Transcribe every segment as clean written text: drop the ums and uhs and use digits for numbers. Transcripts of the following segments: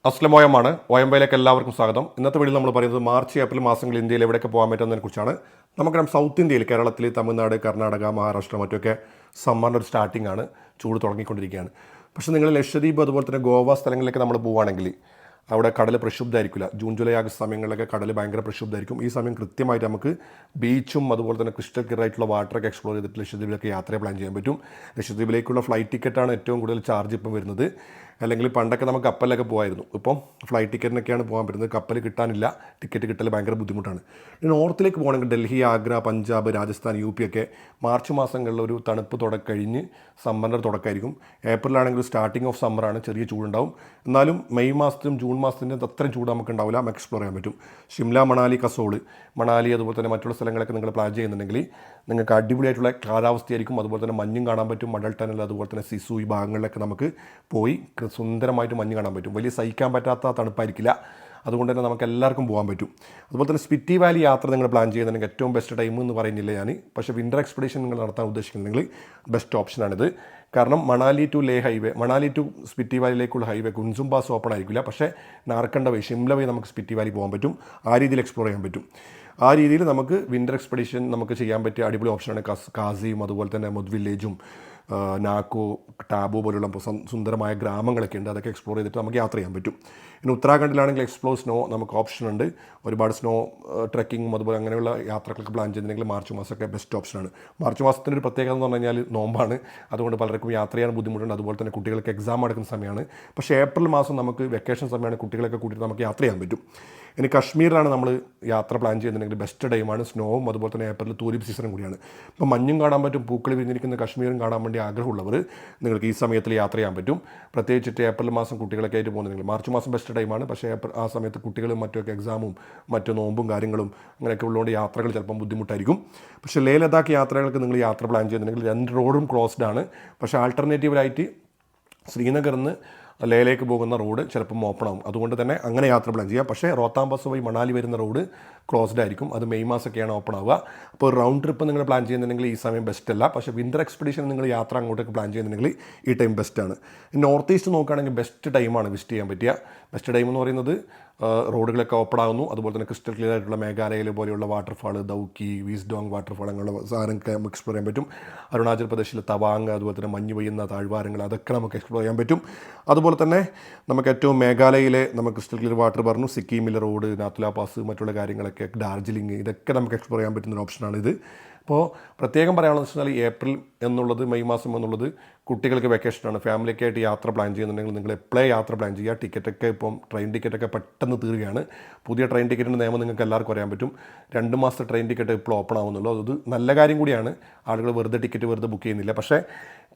അസ്ലമോയമാണ്. ഓയമ്പയിലേക്ക് എല്ലാവർക്കും സ്വാഗതം. ഇന്നത്തെ വീഡിയോയിൽ നമ്മൾ പറയുന്നത് മാർച്ച് ഏപ്രിൽ മാസങ്ങളിൽ ഇന്ത്യയിൽ എവിടെയൊക്കെ പോകാൻ പറ്റുന്നതിനെ കുറിച്ചാണ്. നമുക്കറിയാം സൗത്ത് ഇന്ത്യയിൽ കേരളത്തിൽ, തമിഴ്നാട്, കർണാടക, മഹാരാഷ്ട്ര മറ്റൊക്കെ സമ്മറിൻ്റെ ഒരു സ്റ്റാർട്ടിംഗ് ആണ്, ചൂട് തുടങ്ങിക്കൊണ്ടിരിക്കുകയാണ്. പക്ഷേ നിങ്ങൾ ലക്ഷദ്വീപ് അതുപോലെ തന്നെ ഗോവ സ്ഥലങ്ങളിലേക്ക് നമ്മൾ പോവുകയാണെങ്കിൽ അവിടെ കടൽ പ്രക്ഷുബ്ധമായിരിക്കില്ല. ജൂൺ ജൂലൈ ആഗസ്റ്റ് സമയങ്ങളിലൊക്കെ കടൽ ഭയങ്കര പ്രക്ഷുബ്ധമായിരിക്കും. ഈ സമയം കൃത്യമായിട്ട് നമുക്ക് ബീച്ചും അതുപോലെ തന്നെ ക്രിസ്റ്റൽ ക്ലിയർ ആയിട്ടുള്ള വാട്ടറൊക്കെ എക്സ്പ്ലോർ ചെയ്തിട്ട് ലക്ഷദ്വീപിലേക്ക് യാത്ര പ്ലാൻ ചെയ്യാൻ പറ്റും. ലക്ഷദ്വീപിലേക്കുള്ള ഫ്ലൈറ്റ് ടിക്കറ്റാണ് ഏറ്റവും കൂടുതൽ ചാർജ് ഇപ്പം വരുന്നത്. അല്ലെങ്കിൽ പണ്ടൊക്കെ നമുക്ക് കപ്പലിലൊക്കെ പോകായിരുന്നു. ഇപ്പം ഫ്ലൈറ്റ് ടിക്കറ്റിനൊക്കെയാണ് പോകാൻ പറ്റുന്നത്. കപ്പൽ കിട്ടാനില്ല, ടിക്കറ്റ് കിട്ടൽ ഭയങ്കര ബുദ്ധിമുട്ടാണ്. നോർത്തിലേക്ക് പോകണമെങ്കിൽ ഡൽഹി, ആഗ്ര, പഞ്ചാബ്, രാജസ്ഥാൻ, UP ഒക്കെ മാർച്ച് മാസങ്ങളിൽ ഒരു തണുപ്പ് കഴിഞ്ഞ് സമ്മറിൻ്റെ തുടക്കമായിരിക്കും. ഏപ്രിലാണെങ്കിൽ സ്റ്റാർട്ടിങ് ഓഫ് സമ്മറാണ്, ചെറിയ ചൂടുണ്ടാവും. എന്നാലും മെയ് മാസത്തിലും ജൂൺ മാസത്തിൻ്റെ അത്രയും ചൂട് നമുക്ക് ഉണ്ടാവില്ല, നമുക്ക് എക്സ്പ്ലോർ ചെയ്യാൻ പറ്റും. ഷിംല, മണാലി, കസോള്, മണാലി അതുപോലെ തന്നെ മറ്റുള്ള സ്ഥലങ്ങളൊക്കെ നിങ്ങൾ പ്ലാൻ ചെയ്യുന്നുണ്ടെങ്കിൽ നിങ്ങൾക്ക് അടിപൊളിയായിട്ടുള്ള കാലാവസ്ഥയായിരിക്കും. അതുപോലെ തന്നെ മഞ്ഞും കാണാൻ പറ്റും. മഡൽ ടനൽ അതുപോലെ തന്നെ സിസു ഈ ഭാഗങ്ങളിലൊക്കെ നമുക്ക് പോയി സുന്ദരമായിട്ട് മഞ്ഞ് കാണാൻ പറ്റും. വലിയ സഹിക്കാൻ പറ്റാത്ത തണുപ്പായിരിക്കില്ല. അതുകൊണ്ട് തന്നെ നമുക്ക് എല്ലാവർക്കും പോകാൻ പറ്റും. അതുപോലെ തന്നെ സ്പിറ്റി വാലി യാത്ര നിങ്ങൾ പ്ലാൻ ചെയ്യുന്നുണ്ടെങ്കിൽ ഏറ്റവും ബെസ്റ്റ് ടൈം എന്ന് പറയുന്നില്ല ഞാൻ. പക്ഷേ വിൻ്റർ എക്സ്പെഡിഷൻ നിങ്ങൾ നടത്താൻ ഉദ്ദേശിക്കുന്നുണ്ടെങ്കിൽ ബെസ്റ്റ് ഓപ്ഷനാണിത്. കാരണം Manali to Leh highway, Manali to Spiti വാലിയിലേക്കുള്ള ഹൈവേ കുൻസും പാസ് ഓപ്പൺ ആയിരിക്കില്ല. പക്ഷേ നാർക്കണ്ട വഴി, ഷിംല വഴി നമുക്ക് സ്പിറ്റി വാലി പോകാൻ പറ്റും. ആ രീതിയിൽ എക്സ്പ്ലോർ ചെയ്യാൻ പറ്റും. ആ രീതിയിൽ നമുക്ക് വിൻ്റർ എക്സ്പെഡിഷൻ നമുക്ക് ചെയ്യാൻ പറ്റിയ അടിപൊളി ഓപ്ഷനാണ് കാസിയും അതുപോലെ തന്നെ മുദ് വില്ലേജും നാക്കോ, ടാബോ പോലുള്ള സുന്ദരമായ ഗ്രാമങ്ങളൊക്കെ ഉണ്ട്. അതൊക്കെ എക്സ്പ്ലോർ ചെയ്തിട്ട് നമുക്ക് യാത്ര ചെയ്യാൻ പറ്റും. ഇനി ഉത്തരാഖണ്ഡിലാണെങ്കിൽ എക്സ്പ്ലോർ സ്നോ നമുക്ക് ഓപ്ഷൻ ഉണ്ട്. ഒരുപാട് സ്നോ ട്രെക്കിങ്ങും അതുപോലെ അങ്ങനെയുള്ള യാത്രകളൊക്കെ പ്ലാൻ ചെയ്തിട്ടുണ്ടെങ്കിൽ മാർച്ച് മാസമൊക്കെ ബെസ്റ്റ് ഓപ്ഷനാണ്. മാർച്ച് മാസത്തിൻ്റെ ഒരു പ്രത്യേകത എന്ന് പറഞ്ഞു കഴിഞ്ഞാൽ നോമ്പാണ്. അതുകൊണ്ട് പലർക്കും യാത്ര ചെയ്യാൻ ബുദ്ധിമുട്ടുണ്ട്. അതുപോലെ തന്നെ കുട്ടികൾക്ക് എക്സാം എടുക്കുന്ന സമയമാണ്. പക്ഷേ ഏപ്രിൽ മാസം നമുക്ക് വെക്കേഷൻ സമയമാണ്, കുട്ടികളൊക്കെ കൂട്ടിയിട്ട് നമുക്ക് യാത്ര ചെയ്യാൻ പറ്റും. ഇനി കശ്മീരിലാണ് നമ്മൾ യാത്ര പ്ലാൻ ചെയ്യുന്നുണ്ടെങ്കിൽ ബെസ്റ്റ് ടൈമാണ്. സ്നോവും അതുപോലെ തന്നെ ഏപ്രിൽ തൂലിപ്പ് സീസണും കൂടിയാണ്. ഇപ്പോൾ മഞ്ഞും കാണാൻ പറ്റും, പൂക്കൾ വിരിഞ്ഞിരിക്കുന്ന കശ്മീരും കാണാൻ വേണ്ടി ആഗ്രഹമുള്ളവർ നിങ്ങൾക്ക് ഈ സമയത്തിൽ യാത്ര ചെയ്യാൻ പറ്റും. പ്രത്യേകിച്ചിട്ട് ഏപ്രിൽ മാസം കുട്ടികളൊക്കെ ആയിട്ട് പോകുന്നുണ്ടെങ്കിൽ മാർച്ച് മാസം ബെസ്റ്റ് ടൈമാണ്. പക്ഷേ ആ സമയത്ത് കുട്ടികളും മറ്റൊക്കെ എക്സാമും മറ്റു നോമ്പും കാര്യങ്ങളും അങ്ങനെയൊക്കെ ഉള്ളതുകൊണ്ട് യാത്രകൾ ചിലപ്പം ബുദ്ധിമുട്ടായിരിക്കും. പക്ഷേ ലേ ലഡാക്ക് യാത്രകൾക്ക് നിങ്ങൾ യാത്ര പ്ലാൻ ചെയ്യുന്നുണ്ടെങ്കിൽ 2 റോഡും ക്ലോസ്ഡ് ആണ്. പക്ഷേ ആൾട്ടർനേറ്റീവായിട്ട് ശ്രീനഗറിൽ നിന്ന് ലേയിലേക്ക് പോകുന്ന റോഡ് ചിലപ്പം ഓപ്പൺ ആവും. അതുകൊണ്ട് തന്നെ അങ്ങനെ യാത്ര പ്ലാൻ ചെയ്യാം. പക്ഷേ റോത്താം പാസ് വഴി മണാലി വരുന്ന റോഡ് ക്ലോസ്ഡ് ആയിരിക്കും. അത് മെയ് മാസമൊക്കെയാണ് ഓപ്പൺ ആവുക. അപ്പോൾ റൗണ്ട് ട്രിപ്പ് നിങ്ങൾ പ്ലാൻ ചെയ്യുന്നുണ്ടെങ്കിൽ ഈ സമയം ബെസ്റ്റ് അല്ല. പക്ഷേ വിൻ്റർ എക്സ്പെഡിഷൻ നിങ്ങൾ യാത്ര അങ്ങോട്ടേക്ക് പ്ലാൻ ചെയ്യുന്നുണ്ടെങ്കിൽ ഈ ടൈം ബെസ്റ്റാണ്. നോർത്ത് ഈസ്റ്റ് നോക്കുകയാണെങ്കിൽ ബെസ്റ്റ് ടൈമാണ് വിസിറ്റ് ചെയ്യാൻ പറ്റിയ. ബെസ്റ്റ് ടൈം എന്ന് പറയുന്നത് റോഡുകളൊക്കെ ഓപ്പൺ ആകുന്നു. അതുപോലെ തന്നെ ക്രിസ്റ്റൽ ക്ലിയർ ആയിട്ടുള്ള മേഘാലയയിലെ പോലെയുള്ള വാട്ടർഫാൾ, ദൗക്കി, വീസ്ഡോങ് വാട്ടർഫാൾ അങ്ങനെയുള്ള സാധനമൊക്കെ നമുക്ക് എക്സ്പ്ലോർ ചെയ്യാൻ പറ്റും. അരുണാചൽ പ്രദേശിലെ തവാങ് അതുപോലെ തന്നെ മഞ്ഞ് പെയ്യുന്ന താഴ്വാരങ്ങൾ അതൊക്കെ നമുക്ക് എക്സ്പ്ലോർ ചെയ്യാൻ പറ്റും. അതുപോലെ തന്നെ നമുക്ക് ഏറ്റവും മേഘാലയയിലെ നമുക്ക് ക്രിസ്റ്റൽ ക്ലിയർ വാട്ടർ പറഞ്ഞു, സിക്കിമിലെ റോഡ്, നാത്തുല പാസ് മറ്റുള്ള കാര്യങ്ങളൊക്കെ, ഡാർജിലിംഗ് ഇതൊക്കെ നമുക്ക് എക്സ്പ്ലോർ ചെയ്യാൻ പറ്റുന്ന ഒരു ഓപ്ഷനാണ് ഇത്. അപ്പോൾ പ്രത്യേകം പറയാനുള്ളത് വെച്ചാൽ ഏപ്രിൽ എന്നുള്ളത്, മെയ് മാസം എന്നുള്ളത് കുട്ടികൾക്ക് വെക്കേഷനാണ്. ഫാമിലിയൊക്കെ ആയിട്ട് യാത്ര പ്ലാൻ ചെയ്യുന്നുണ്ടെങ്കിൽ നിങ്ങൾ എപ്പോഴേ യാത്ര പ്ലാൻ ചെയ്യുക. ടിക്കറ്റൊക്കെ ഇപ്പം ട്രെയിൻ ടിക്കറ്റൊക്കെ പെട്ടെന്ന് തീരുകയാണ്. പുതിയ ട്രെയിൻ ടിക്കറ്റിൻ്റെ നിയമം നിങ്ങൾക്ക് എല്ലാവർക്കും അറിയാൻ പറ്റും. 2 മാസത്തെ ട്രെയിൻ ടിക്കറ്റ് ഇപ്പോൾ ഓപ്പൺ ആവുന്നുള്ളൂ. അത് നല്ല കാര്യം കൂടിയാണ്. ആളുകൾ വെറുതെ ടിക്കറ്റ് ബുക്ക് ചെയ്യുന്നില്ല. പക്ഷേ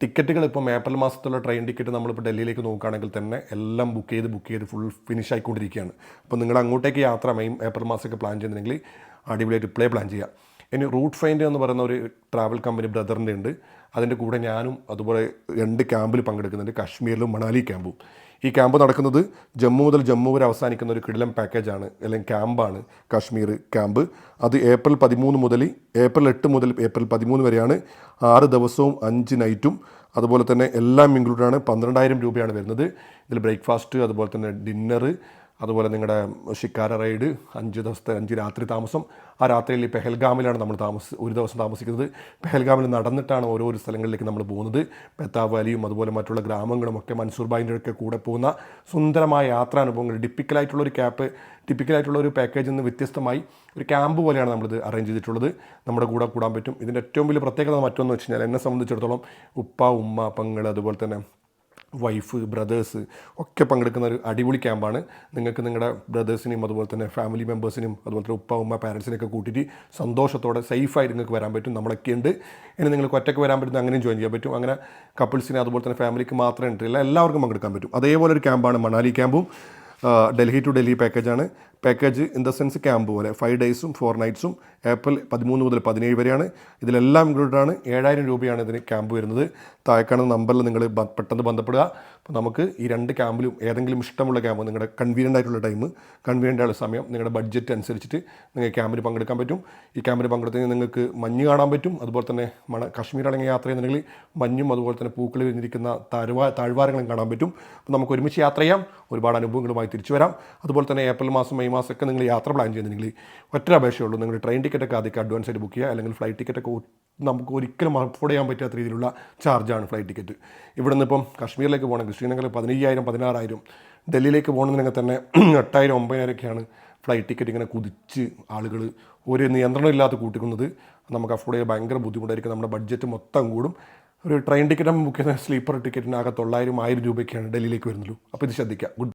ടിക്കറ്റുകൾ ഇപ്പം ഏപ്രിൽ മാസത്തുള്ള ട്രെയിൻ ടിക്കറ്റ് നമ്മളിപ്പോൾ ഡൽഹിയിലേക്ക് നോക്കുകയാണെങ്കിൽ തന്നെ എല്ലാം ബുക്ക് ചെയ്ത് ഫുൾ ഫിനിഷ് ആയിക്കൊണ്ടിരിക്കുകയാണ്. അപ്പോൾ നിങ്ങൾ അങ്ങോട്ടേക്ക് യാത്ര ഏപ്രിൽ മാസമൊക്കെ പ്ലാൻ ചെയ്യുന്നുണ്ടെങ്കിൽ അടിപൊളിയായിട്ട് ഇപ്പോഴേ പ്ലാൻ ചെയ്യുക. ഇനി റൂട്ട് ഫൈൻഡ് എന്ന് പറയുന്ന ഒരു ട്രാവൽ കമ്പനി ബ്രദറിൻ്റെ ഉണ്ട്. അതിൻ്റെ കൂടെ ഞാനും അതുപോലെ 2 ക്യാമ്പിൽ പങ്കെടുക്കുന്നുണ്ട്, കാശ്മീരിലും മണാലി ക്യാമ്പും. ഈ ക്യാമ്പ് നടക്കുന്നത് ജമ്മു മുതൽ ജമ്മു വരെ അവസാനിക്കുന്ന ഒരു കിടിലം പാക്കേജാണ്, അല്ലെങ്കിൽ ക്യാമ്പാണ് കാശ്മീർ ക്യാമ്പ്. അത് ഏപ്രിൽ 8 മുതൽ ഏപ്രിൽ 13 വരെയാണ്. 6 ദിവസവും 5 നൈറ്റും അതുപോലെ തന്നെ എല്ലാം ഇൻക്ലൂഡാണ്. 12,000 രൂപയാണ് വരുന്നത്. ഇതിൽ ബ്രേക്ക്ഫാസ്റ്റ് അതുപോലെ തന്നെ ഡിന്നർ അതുപോലെ നിങ്ങളുടെ ഷിക്കാര റൈഡ്, 5 രാത്രി താമസം. ആ രാത്രിയിൽ പെഹൽഗാമിലാണ് നമ്മൾ ഒരു ദിവസം താമസിക്കുന്നത്. പെഹൽഗാമിൽ നടന്നിട്ടാണ് ഓരോ സ്ഥലങ്ങളിലേക്ക് നമ്മൾ പോകുന്നത്. ബെത്താബ് വാലിയും അതുപോലെ മറ്റുള്ള ഗ്രാമങ്ങളും ഒക്കെ മൻസൂർ ഭായിൻ്റെ ഒക്കെ കൂടെ പോകുന്ന സുന്ദരമായ യാത്രാനുഭവങ്ങൾ. ടിപ്പിക്കലായിട്ടുള്ള ഒരു പാക്കേജിൽ നിന്ന് വ്യത്യസ്തമായി ഒരു ക്യാമ്പ് പോലെയാണ് നമ്മളിത് അറേഞ്ച് ചെയ്തിട്ടുള്ളത്. നമ്മുടെ കൂടെ കൂടാൻ പറ്റും. ഇതിൻ്റെ ഏറ്റവും വലിയ പ്രത്യേകത മറ്റൊന്ന് വെച്ച് കഴിഞ്ഞാൽ എന്നെ സംബന്ധിച്ചിടത്തോളം ഉപ്പ, ഉമ്മ, പെങ്ങൾ അതുപോലെ തന്നെ വൈഫ്, ബ്രദേഴ്സ് ഒക്കെ പങ്കെടുക്കുന്ന ഒരു അടിപൊളി ക്യാമ്പാണ്. നിങ്ങൾക്ക് നിങ്ങളുടെ ബ്രദേഴ്സിനെയും അതുപോലെ തന്നെ ഫാമിലി മെമ്പേഴ്സിനും അതുപോലെ തന്നെ ഉപ്പ, ഉമ്മ, പാരൻസിനെയൊക്കെ കൂട്ടിയിട്ട് സന്തോഷത്തോടെ സേഫായിട്ട് നിങ്ങൾക്ക് വരാൻ പറ്റും. നമ്മളൊക്കെ ഉണ്ട്. ഇനി നിങ്ങൾക്ക് ഒറ്റയ്ക്ക് വരാൻ പറ്റുന്ന അങ്ങനെയും ജോയിൻ ചെയ്യാൻ പറ്റും. അങ്ങനെ കപ്പിൾസിന് അതുപോലെ തന്നെ ഫാമിലിക്ക് മാത്രമേ എൻട്രി ഇല്ല, എല്ലാവർക്കും പങ്കെടുക്കാൻ പറ്റും. അതേപോലെ ഒരു ക്യാമ്പാണ് മണാലി ക്യാമ്പും. ഡൽഹി ടു ഡൽഹി പാക്കേജാണ്. Package in the sense camp പോലെ 5 ഡേയ്സും 4 നൈറ്റ്സും ഏപ്രിൽ 13 മുതൽ 17 വരെയാണ്. ഇതിലെല്ലാം ഇൻക്ലൂഡാണ്. 7,000 രൂപയാണ് ഇതിന് ക്യാമ്പ് വരുന്നത്. താഴെ കാണുന്ന നമ്പറിൽ നിങ്ങൾ പെട്ടെന്ന് ബന്ധപ്പെടുക. അപ്പോൾ നമുക്ക് ഈ 2 ക്യാമ്പിലും ഏതെങ്കിലും ഇഷ്ടമുള്ള ക്യാമ്പ്, നിങ്ങളുടെ കൺവീനിയൻ്റ് ആയിട്ടുള്ള ടൈം, കൺവീനിയൻ്റ് ആയുള്ള സമയം, നിങ്ങളുടെ ബഡ്ജറ്റ് അനുസരിച്ചിട്ട് നിങ്ങൾക്ക് ക്യാമ്പിൽ പങ്കെടുക്കാൻ പറ്റും. ഈ ക്യാമ്പിൽ പങ്കെടുത്ത് നിങ്ങൾക്ക് മഞ്ഞ് കാണാൻ പറ്റും. അതുപോലെ തന്നെ കാശ്മീർ അടങ്ങിയ യാത്ര ചെയ്യുന്നുണ്ടെങ്കിൽ മഞ്ഞും അതുപോലെ തന്നെ പൂക്കൾ വിരിഞ്ഞിരിക്കുന്ന താഴ്വാരങ്ങളും കാണാൻ പറ്റും. അപ്പോൾ നമുക്ക് ഒരുമിച്ച് യാത്ര ചെയ്യാം, ഒരുപാട് അനുഭവങ്ങളുമായി തിരിച്ചു വരാം. അതുപോലെ തന്നെ ഏപ്രിൽ മാസം, മെയ് മാസമൊക്കെ നിങ്ങൾ യാത്ര പ്ലാൻ ചെയ്യുന്നുണ്ടെങ്കിൽ ഒറ്റ അപേക്ഷയുള്ളൂ, നിങ്ങൾ ട്രെയിൻ ടിക്കറ്റൊക്കെ ആദ്യം അഡ്വാൻസ് ആയിട്ട് ബുക്ക് ചെയ്യുക. അല്ലെങ്കിൽ ഫ്ലൈറ്റ് ടിക്കറ്റൊക്കെ നമുക്ക് ഒരിക്കലും അഫോർഡ് ചെയ്യാൻ പറ്റാത്ത രീതിയിലുള്ള ചാർജാണ് ഫ്ലൈറ്റ് ടിക്കറ്റ്. ഇവിടെ നിന്ന് ഇപ്പം കാശ്മീരിലേക്ക് പോകണമെങ്കിൽ ശ്രീനഗറിൽ 15,000 16,000, ഡൽഹിയിലേക്ക് പോകണമെന്നുണ്ടെങ്കിൽ തന്നെ 8,000 9,000ഒക്കെയാണ് ഫ്ലൈറ്റ് ടിക്കറ്റ് ഇങ്ങനെ കുതിച്ച് ആളുകൾ ഒരു നിയന്ത്രണമില്ലാതെ കൂട്ടിക്കുന്നത്. നമുക്ക് അഫോർഡ് ചെയ്യാൻ ഭയങ്കര ബുദ്ധിമുട്ടായിരിക്കും, നമ്മുടെ ബഡ്ജറ്റ് മൊത്തം കൂടും. ഒരു ട്രെയിൻ ടിക്കറ്റ് ബുക്ക് ചെയ്യുന്ന സ്ലീപ്പർ ടിക്കറ്റിന് ആകെ 900 1000 രൂപയ്ക്കാണ് ഡൽഹിയിലേക്ക് വരുന്നുള്ളൂ. അപ്പോൾ ഇത് ശ്രദ്ധിക്കുക.